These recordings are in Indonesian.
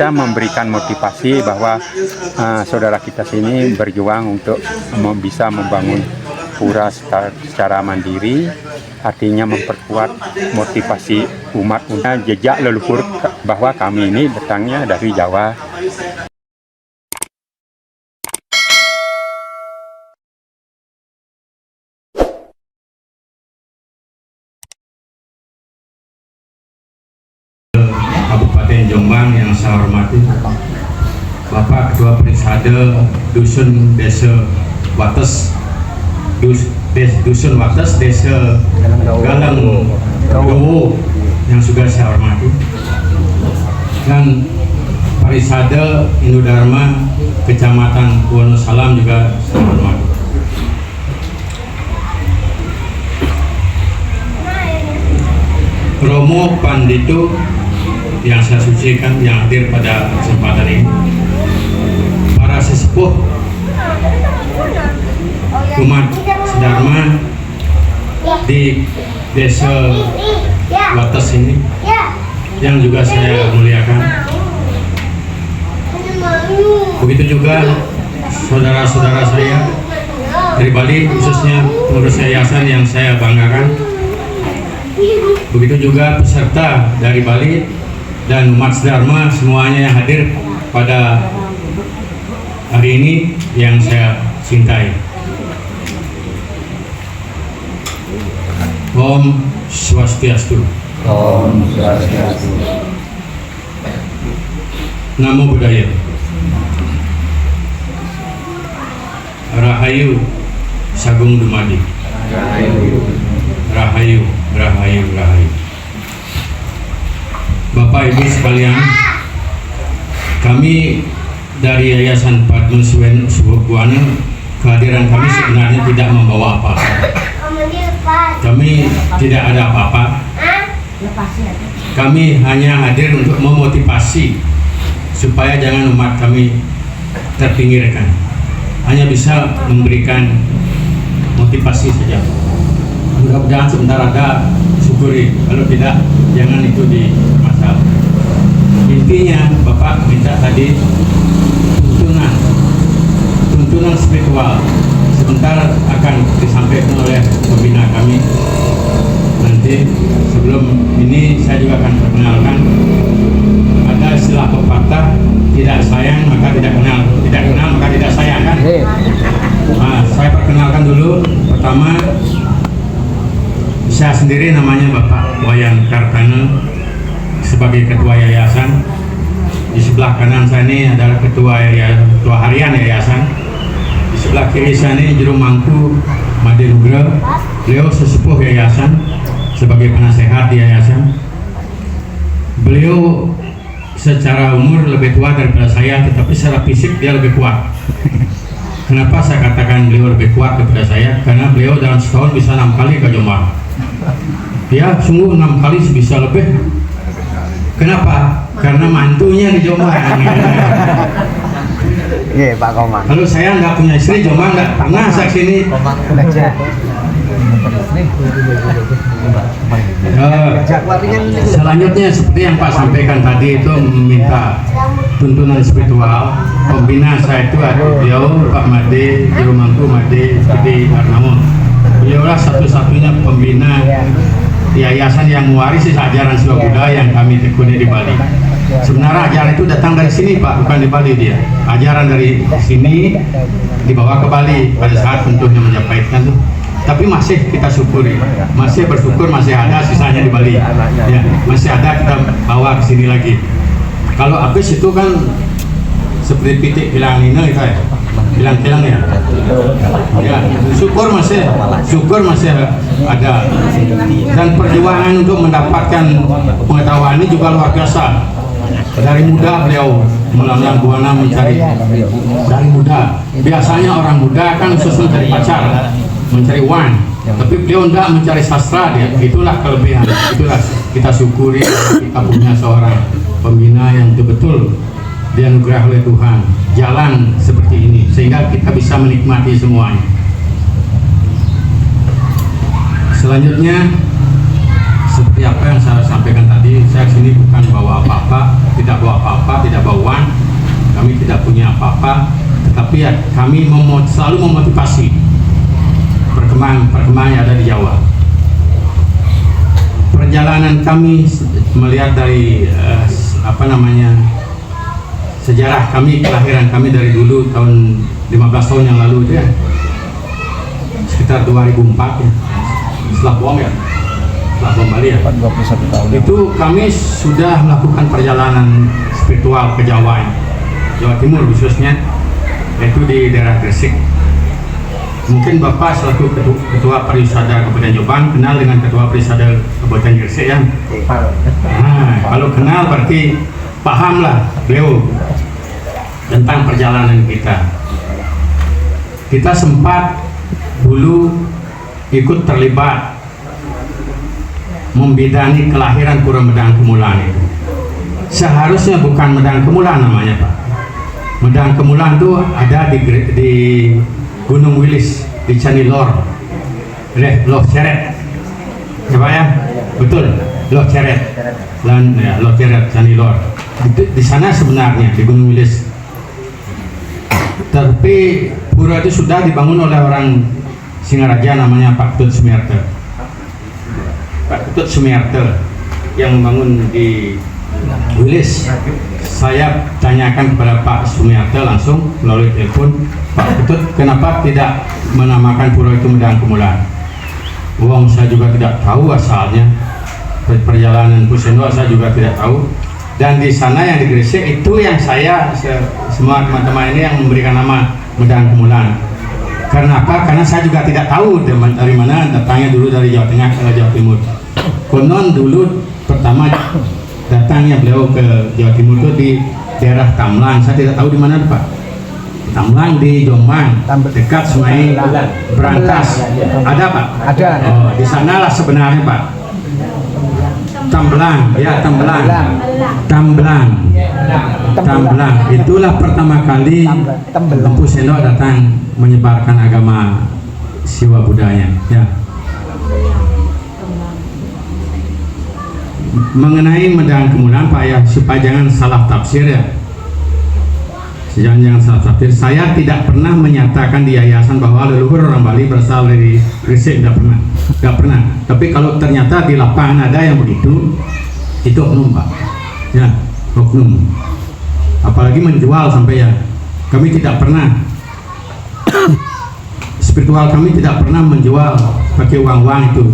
kita memberikan motivasi bahwa saudara kita sini berjuang untuk bisa membangun pura secara mandiri, artinya memperkuat motivasi umat untuk jejak leluhur bahwa kami ini datangnya dari Jawa. Kabupaten Jombang yang saya hormati, Bapak Ketua Perisade Dusun Desa Wates, Dusun Wates Desa Galang Dowo yang juga saya hormati, dan Parisade Indodharma Kecamatan Wonosalam juga saya hormati. Romo Pandito yang saya sucikan yang hadir pada kesempatan ini, para sesepuh umat sedharma di desa Wates ini yang juga saya muliakan, begitu juga saudara-saudara saya dari Bali, khususnya pengurus yayasan yang saya banggakan, begitu juga peserta dari Bali dan umat sedharma semuanya yang hadir pada hari ini yang saya cintai. Om Swastiastu. Om Swastiastu. Namo Buddhaya. Rahayu Sagung Dumadi. Rahayu. Rahayu, Rahayu, Rahayu. Bapak Ibu sekalian, kami dari Yayasan Padma Subhuana, kehadiran kami sebenarnya tidak membawa apa-apa. Kami tidak ada apa-apa. Kami hanya hadir untuk memotivasi supaya jangan umat kami terpinggirkan. Hanya bisa memberikan motivasi saja. Mudah-mudahan sebentar ada, syukuri. Kalau tidak, jangan itu dimasalah. Intinya, Bapak minta tadi tuntunan spiritual. Sebentar akan disampaikan oleh pembina kami. Nanti sebelum ini saya juga akan perkenalkan. Ada istilah pepatah, tidak sayang maka tidak kenal, tidak kenal maka tidak sayang, kan? Nah, saya perkenalkan dulu. Pertama, saya sendiri namanya Bapak Wayan Kartana sebagai ketua yayasan. Di sebelah kanan saya ini adalah ketua harian yayasan. Di sebelah kiri saya ini Juru Mangku Made Nugra. Beliau sesepuh yayasan sebagai penasehat di yayasan. Beliau secara umur lebih tua daripada saya, tetapi secara fisik dia lebih kuat. Kenapa saya katakan beliau lebih kuat daripada saya? Karena beliau dalam setahun bisa 6 kali ke Jombang. Ya, sungguh 6 kali bisa lebih. Kenapa? Karena mantunya di Jombang. Iya, Pak Komang. Kalau saya nggak punya istri, Jombang nggak pernah saya sini. Selanjutnya seperti yang Pak sampaikan tadi itu meminta tuntunan spiritual. Pembina saya itu ada beliau Pak Made, Juru Mangku Made Budi Arnamo. Beliaulah satu-satunya pembina yayasan yang mewarisi ajaran Siwa Buddha yang kami tekuni di Bali. Sebenarnya ajaran itu datang dari sini, Pak, bukan di Bali dia. Ajaran dari sini dibawa ke Bali pada saat tentunya menyampaikan tuh. Tapi masih kita syukuri, masih bersyukur masih ada sisanya di Bali. Ya, masih ada kita bawa ke sini lagi. Kalau habis itu kan seperti pitik bilang ini ya, bilang ya. Ya, syukur masih ada. Dan perjuangan untuk mendapatkan pengetahuan ini juga luar biasa. Dari muda beliau melanglang buana mencari, dari muda. Biasanya orang muda kan susah mencari pacar, mencari uang. Tapi beliau tidak mencari sastra dia. Itulah kelebihan. Itulah kita syukuri kita punya seorang pembina yang betul-betul dianugerah oleh Tuhan jalan seperti ini sehingga kita bisa menikmati semuanya. Selanjutnya seperti apa yang saya sampaikan tadi, saya sini bukan bawa apa-apa, tidak bawa apa-apa, tidak bawa uang, kami tidak punya apa-apa, tetapi ya, kami selalu memotivasi perkembangan yang ada di Jawa. Perjalanan kami melihat dari sejarah kami, kelahiran kami dari dulu tahun 15 tahun yang lalu itu ya, sekitar 2004 ya, setelah bom Bali ya, 21 tahun. itu kami sudah melakukan perjalanan spiritual ke Jawa, Jawa Timur khususnya, yaitu di daerah Gresik. Mungkin Bapak selaku Ketua Pariwisata Kabupaten Jombang kenal dengan Ketua Pariwisata Kabupaten Gresik ya. Nah, kalau kenal berarti pahamlah beliau tentang perjalanan kita. Kita sempat dulu ikut terlibat membidani kelahiran Pura Medang Kemulan itu. Seharusnya bukan Medang Kemulan namanya Pak. Medang Kemulan itu ada di Gunung Wilis, di Canilor, Loh Ceret, ya Pak ya, betul, Loh Ceret, dan ya, Loh Ceret, Canilor. Di sana sebenarnya di Gunung Wilis. Tapi pura itu sudah dibangun oleh orang Singaraja namanya Pak Ketut Sumiarte. Pak Ketut Sumiarte yang membangun di Wilis. Saya tanyakan kepada Pak Sumiarte langsung melalui telepon, Pak Ketut, kenapa tidak menamakan pura itu Medang Kemulan? Uang saya juga tidak tahu asalnya. Perjalanan Pusendo saya juga tidak tahu. Dan di sana yang di Gresik itu yang saya semua teman-teman ini yang memberikan nama Medang Kemulan. Karena apa? Karena saya juga tidak tahu dari mana datangnya, dulu dari Jawa Tengah ke Jawa Timur. Konon dulu pertama datangnya beliau ke Jawa Timur itu di daerah Tamlang. Saya tidak tahu di mana Pak. Tamlang di Jombang, dekat Sungai Berantas. Ada Pak? Ada. Oh, di sanalah sebenarnya Pak. Tamblang, ya Tamblang. Itulah pertama kali Empu Sendok datang menyebarkan agama Siwa Budaya. Ya. Mengenai Medang Kemulan Pak ya, supaya jangan salah tafsir ya. Jangan salah tafsir. Saya tidak pernah menyatakan di yayasan bahwa leluhur orang Bali berasal dari Gresik, tidak pernah. Tapi kalau ternyata di lapangan ada yang begitu, itu oknum Pak. Ya, oknum. Apalagi menjual sampai ya. Kami tidak pernah. Spiritual kami tidak pernah menjual pakai uang-uang itu.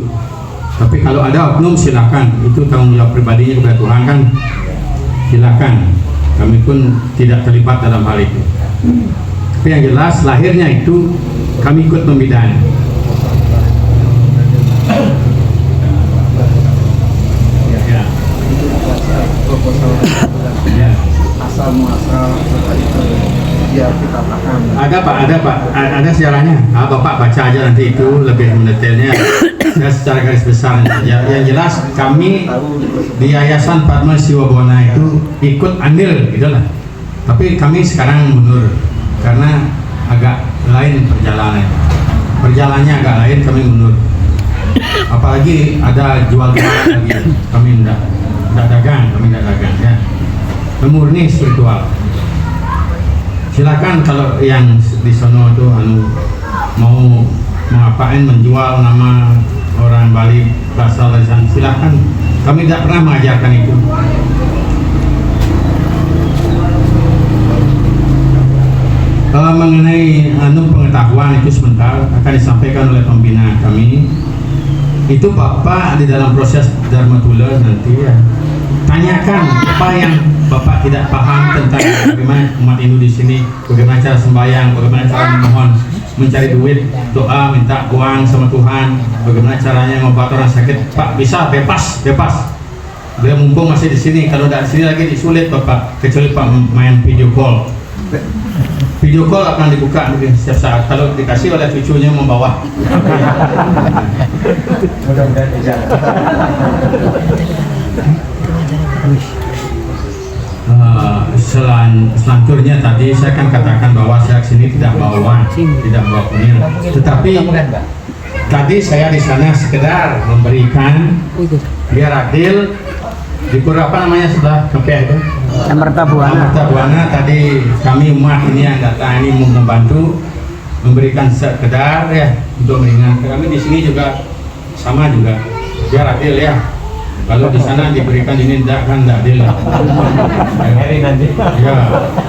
Tapi kalau ada oknum silakan, itu tanggung jawab pribadinya kepada Tuhan kan, silakan. Kami pun tidak terlibat dalam hal itu. Tapi yang jelas lahirnya itu kami ikut membidani. Ya. Ya. Asal muasal itu biar kita paham. Ada Pak, ada sejarahnya. Bapak baca aja nanti itu lebih mendetailnya. Ya, secara garis besar ya, yang jelas kami di Yayasan Padma Siwa Bona itu ikut andil gitulah. Tapi kami sekarang mundur karena agak lain perjalanannya agak lain, kami mundur. Apalagi ada jual-jualan lagi, kami tidak dagang ya. Murni spiritual. Silakan kalau yang di sono itu mau ngapain menjual nama orang Bali berasal dari sana, silakan. Kami tidak pernah mengajarkan itu. Mengenai pengetahuan itu sebentar akan disampaikan oleh pembina kami. Itu Bapak di dalam proses Dharma Tula nanti ya, tanyakan apa yang Bapak tidak paham tentang bagaimana umat Hindu di sini, bagaimana cara sembahyang, bagaimana cara memohon, mencari duit, doa, minta uang sama Tuhan, bagaimana caranya ngobat orang sakit. Pak bisa bebas. Beliau mumpung masih di sini, kalau tidak di sini lagi disulit Bapak, kecuali Pak main video call. Video call akan dibuka setiap saat kalau dikasih oleh cucunya membawa. Mudah-mudahan bisa. Selanjutnya tadi saya kan katakan bahwa saya sini tidak bawa uang, tidak bawa kunyil, tetapi tadi saya di sana sekedar memberikan biar adil di pura apa namanya setelah KPA itu? Amerta Buana. Amerta Buana tadi kami umat ini yang datang ini mau membantu memberikan sekedar ya untuk meringankan. Kami di sini juga sama juga biar adil ya. Kalau di sana diberikan ini tidak adil lah. Ya,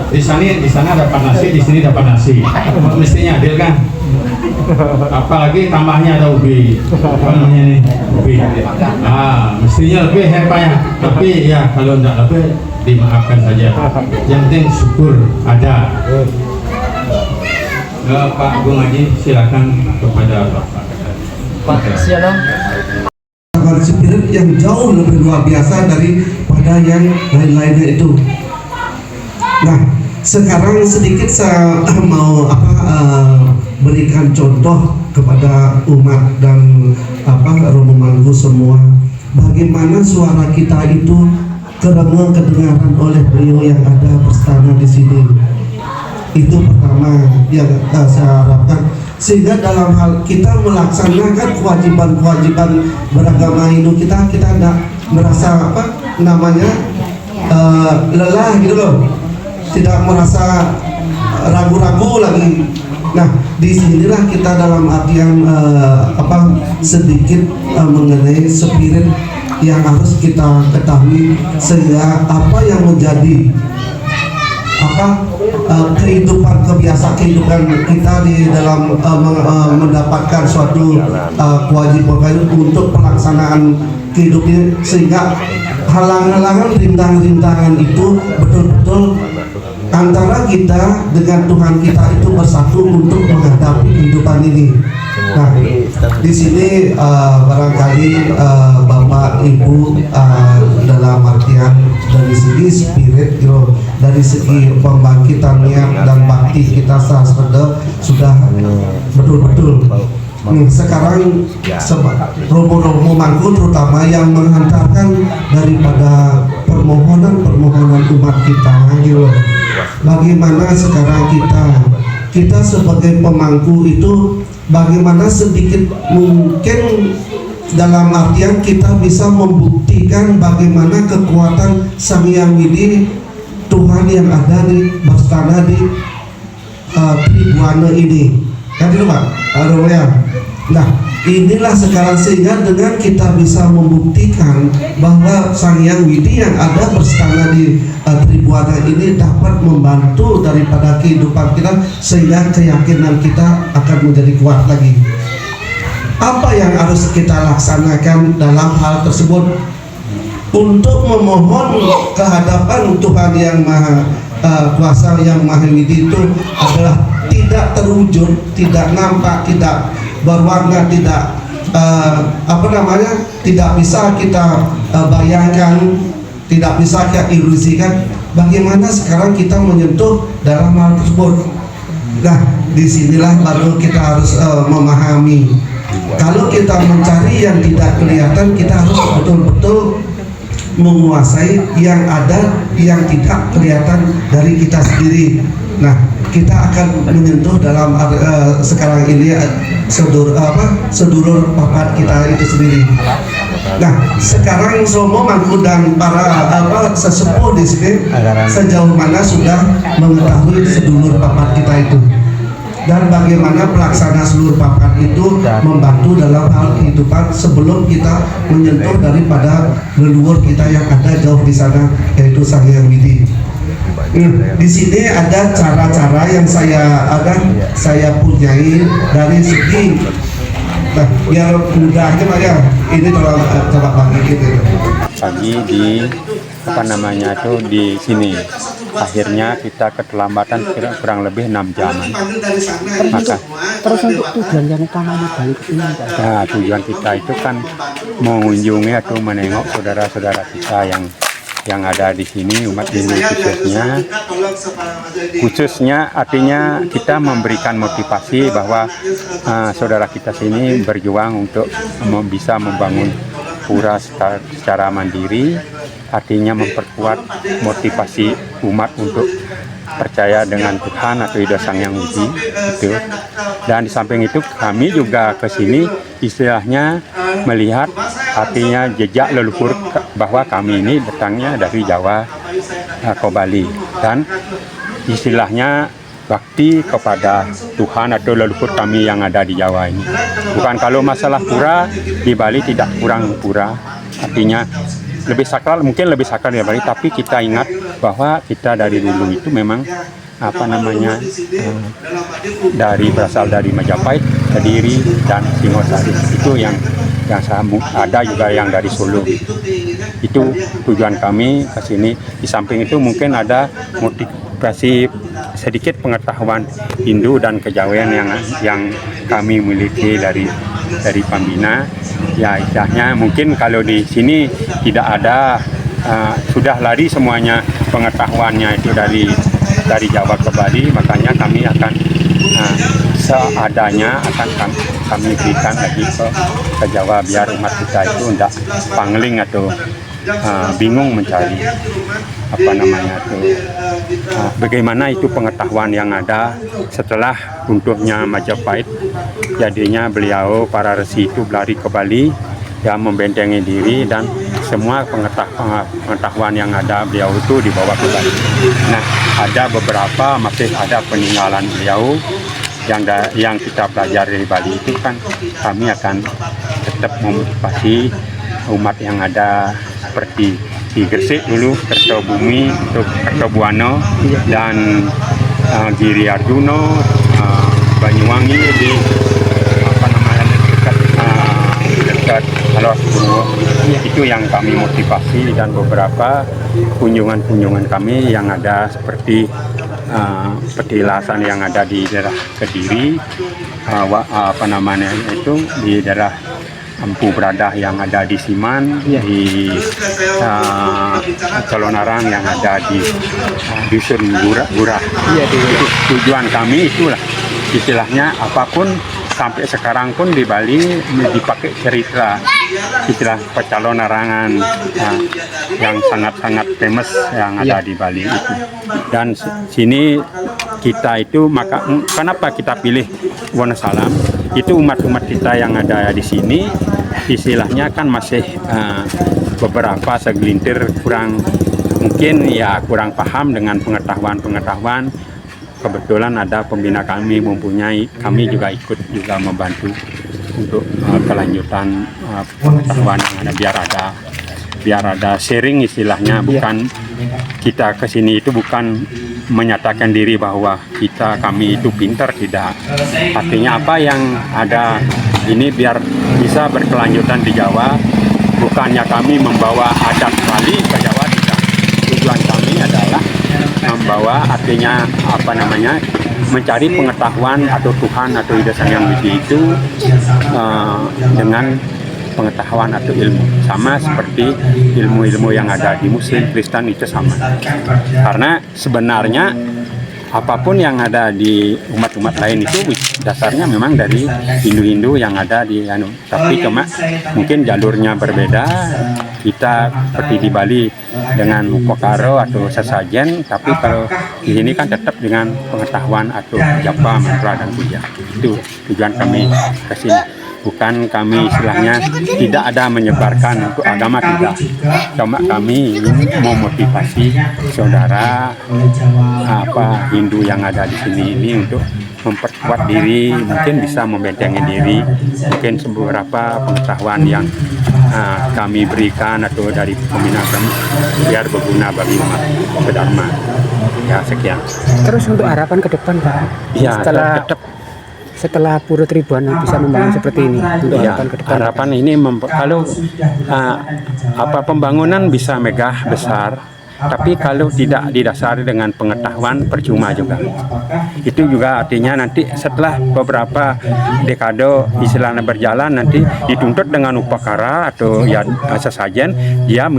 di sana dapat nasi, di sini dapat nasi. Mestinya adil kan? Apalagi tambahnya ada ubi. Apa namanya nih? Ubi. Mestinya lebih ya. Tapi ya kalau tidak lebih dimaafkan saja. Yang penting syukur ada. Pak Agung Haji silakan kepada Pak. Siapa? Spirit yang jauh lebih luar biasa daripada yang lain-lainnya itu. Nah, sekarang sedikit saya mau berikan contoh kepada umat dan Romo Mangku semua. Bagaimana suara kita itu kedengaran oleh beliau yang ada berstana di sini. Itu pertama yang saya harapkan, sehingga dalam hal kita melaksanakan kewajiban-kewajiban beragama Hindu kita tidak merasa lelah gitu loh, tidak merasa ragu-ragu lagi. Nah, disinilah kita dalam artian sedikit mengenai spirit yang harus kita ketahui, sehingga apa yang menjadi kehidupan kehidupan kita di dalam mendapatkan suatu kewajiban untuk pelaksanaan kehidupan, sehingga halangan-halangan rintangan-rintangan itu betul-betul antara kita dengan Tuhan kita itu bersatu untuk menghadapi kehidupan ini. Nah, di sini barangkali Bapak Ibu dalam artian dari segi spirit, dari segi pembangkitan niat dan bakti kita sudah betul-betul. Sekarang Romo Mangku terutama yang menghantarkan daripada permohonan umat kita, bagaimana sekarang kita sebagai pemangku itu bagaimana sedikit mungkin dalam artian kita bisa membuktikan bagaimana kekuatan Sang Hyang Widi Tuhan yang ada di berstana di Tribuana ini. Kan itu Pak, nah inilah sekarang sehingga dengan kita bisa membuktikan bahwa Sang Hyang Widi yang ada berstana di Tribuana ini dapat membantu daripada kehidupan kita, sehingga keyakinan kita akan menjadi kuat lagi. Apa yang harus kita laksanakan dalam hal tersebut? Untuk memohon kehadapan Tuhan yang Maha Kuasa, yang Maha Widi itu adalah tidak terwujud, tidak nampak, tidak berwarna, tidak tidak bisa kita bayangkan, tidak bisa kita ilusikan. Bagaimana sekarang kita menyentuh dalam hal tersebut? Nah, disinilah baru kita harus memahami. Kalau kita mencari yang tidak kelihatan, kita harus betul-betul menguasai yang ada, yang tidak kelihatan dari kita sendiri. Nah, kita akan menyentuh dalam sekarang ini sedulur papat kita itu sendiri. Nah, sekarang Romo Mangku dan para sesepuh di sini sejauh mana sudah mengetahui sedulur papat kita itu, dan bagaimana pelaksana seluruh papat itu membantu dalam hal kehidupan sebelum kita menyentuh daripada leluhur kita yang ada jauh di sana, yaitu Sang Hyang Widi. Di sini ada cara-cara yang saya punyai dari segi, biar mudahnya Pak ya, ini tolong coba bagi gitu. Pagi di sini. Akhirnya kita keterlambatan kurang lebih 6 jaman. Maka Terus untuk tujuan yang utamanya balik ke sini, nah, tujuan kita itu kan mengunjungi atau menengok saudara-saudara kita yang ada di sini, umat Hindu khususnya artinya kita memberikan motivasi bahwa saudara kita sini berjuang untuk bisa membangun pura secara mandiri, artinya memperkuat motivasi umat untuk percaya dengan Tuhan atau ide Sang Hyang Widi itu. Dan di samping itu kami juga ke sini istilahnya melihat artinya jejak leluhur bahwa kami ini datangnya dari Jawa ke Bali, dan istilahnya bakti kepada Tuhan atau leluhur kami yang ada di Jawa ini. Bukan kalau masalah pura, di Bali tidak kurang pura, artinya lebih sakral, mungkin lebih sakral di Bali, tapi kita ingat bahwa kita dari dulu itu memang berasal dari Majapahit, Kediri, dan Singosari. Itu yang sambung. Ada juga yang dari Solo. Itu tujuan kami ke sini. Di samping itu mungkin ada motivasi sedikit pengetahuan Hindu dan kejawen yang kami miliki dari pembina. Ya, istilahnya mungkin kalau di sini tidak ada, sudah lari semuanya pengetahuannya itu dari Jawa ke Bali, makanya kami akan seadanya akan kami berikan lagi ke Jawa, biar umat kita itu tidak pangling atau bingung mencari bagaimana itu pengetahuan yang ada setelah runtuhnya Majapahit. Jadinya beliau, para resi itu berlari ke Bali, ya, membentengi diri, dan semua pengetahuan yang ada beliau itu dibawa ke Bali. Nah, ada beberapa masih ada peninggalan beliau yang kita pelajari di Bali itu kan kami akan tetap memotivasi umat yang ada seperti di Gresik dulu, Kertobumi, Kertobuana, dan Giri Arjuna, Banyuwangi di dekat Purwo. Itu yang kami motivasi, dan beberapa kunjungan kami yang ada seperti petilasan yang ada di daerah Kediri, di daerah Empu Bradah yang ada di Siman, di Calonarang yang ada di Dusun Gurah. Tujuan kami itulah, istilahnya apapun sampai sekarang pun di Bali dipakai cerita, istilah Pecalonarangan yang sangat-sangat famous yang ada di Bali itu. Dan sini kita itu, maka kenapa kita pilih Wonosalam? Itu umat-umat kita yang ada di sini, istilahnya kan masih beberapa segelintir kurang paham dengan pengetahuan. Kebetulan ada pembina kami mempunyai, kami juga ikut juga membantu untuk kelanjutan pengetahuan yang ada, biar ada sharing istilahnya. Bukan kita kesini itu bukan menyatakan diri bahwa kami itu pintar, tidak. Artinya apa yang ada ini biar bisa berkelanjutan di Jawa. Bukannya kami membawa adat Bali ke Jawa, tidak. Tujuan kami adalah membawa, artinya mencari pengetahuan atau Tuhan atau Ida Sang Hyang Widi itu dengan pengetahuan atau ilmu, sama seperti ilmu-ilmu yang ada di Muslim, Kristen, itu sama. Karena sebenarnya apapun yang ada di umat-umat lain itu dasarnya memang dari Hindu-Hindu yang ada di tapi cuma mungkin jalurnya berbeda. Kita seperti di Bali dengan upakara atau sesajen, tapi kalau di sini kan tetap dengan pengetahuan atau japa, mantra, dan puja. Itu tujuan kami ke sini. Bukan kami istilahnya tidak ada menyebarkan untuk agama, tidak. Cuma kami memotivasi saudara Hindu yang ada di sini ini untuk memperkuat diri, mungkin bisa membentengi diri, mungkin beberapa pengetahuan yang kami berikan atau dari pembina kami biar berguna bagi umat Dharma. Ya, sekian. Terus untuk harapan ke depan, Pak? Ya, setelah Pura Tribuana bisa membangun seperti ini, untuk harapan ke depan. Harapan ini kalau pembangunan bisa megah besar, tapi kalau tidak didasari dengan pengetahuan percuma juga. Itu juga artinya nanti setelah beberapa dekade istilahnya berjalan, nanti dituntut dengan upakara atau sesajen, dia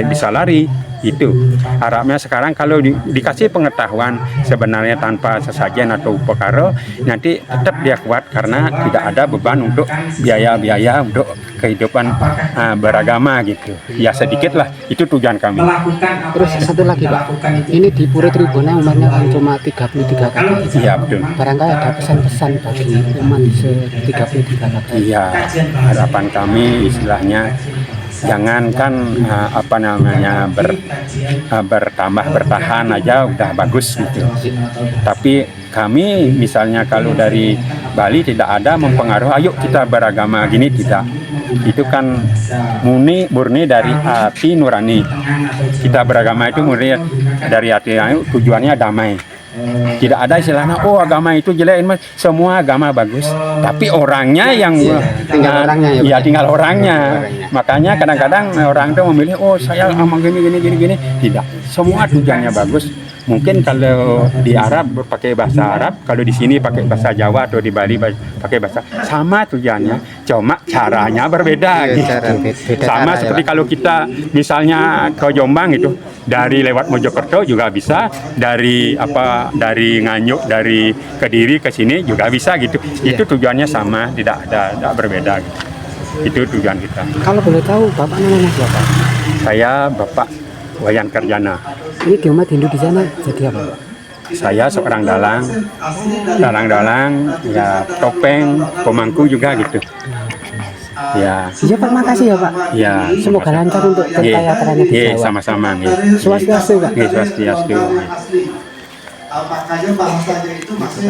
bisa lari. Itu harapnya sekarang kalau dikasih pengetahuan sebenarnya tanpa sesajen atau upakara, nanti tetap dia kuat karena tidak ada beban untuk biaya-biaya untuk kehidupan beragama gitu. Ya sedikit lah, itu tujuan kami. Terus satu lagi, Pak, ini di Pura Tribuana umatnya kan cuma 33 kakak. Iya, betul. Barangkali ada pesan-pesan bagi umat 33 kakak. Iya, harapan kami istilahnya jangankan apa namanya bertambah bertahan aja udah bagus gitu. Tapi kami misalnya kalau dari Bali tidak ada mempengaruhi ayo kita beragama gini, tidak. Itu kan murni dari hati nurani. Kita beragama itu murni dari hati, tujuannya damai. Tidak ada istilahnya oh agama itu jelek, semua agama bagus, tapi orangnya yang tinggal orangnya ya tinggal orangnya. Makanya kadang-kadang orang itu memilih oh saya ngomong gini. Tidak, semua tujuannya bagus. Mungkin kalau di Arab pakai bahasa Arab, kalau di sini pakai bahasa Jawa atau di Bali pakai bahasa, sama tujuannya, cuma caranya berbeda gitu. Beda Sama cara, seperti ya, Pak. kalau kita misalnya ke Jombang itu dari lewat Mojokerto juga bisa, dari Nganyuk, dari Kediri ke sini juga bisa gitu. Itu tujuannya sama, tidak berbeda gitu. Itu tujuan kita. Kalau boleh tahu Bapak namanya siapa? Saya Bapak Wayan Kerjana. Ini di umat Hindu di sana jadi apa, Pak? Saya seorang dalang, ya topeng, pemangku juga gitu. Ya, Iya Pak, makasih ya Pak. ya. Semoga lancar untuk acaranya di Jawa. Sama-sama. Swastiastu, Pak. Swastiastu. Makanya bahasanya itu masih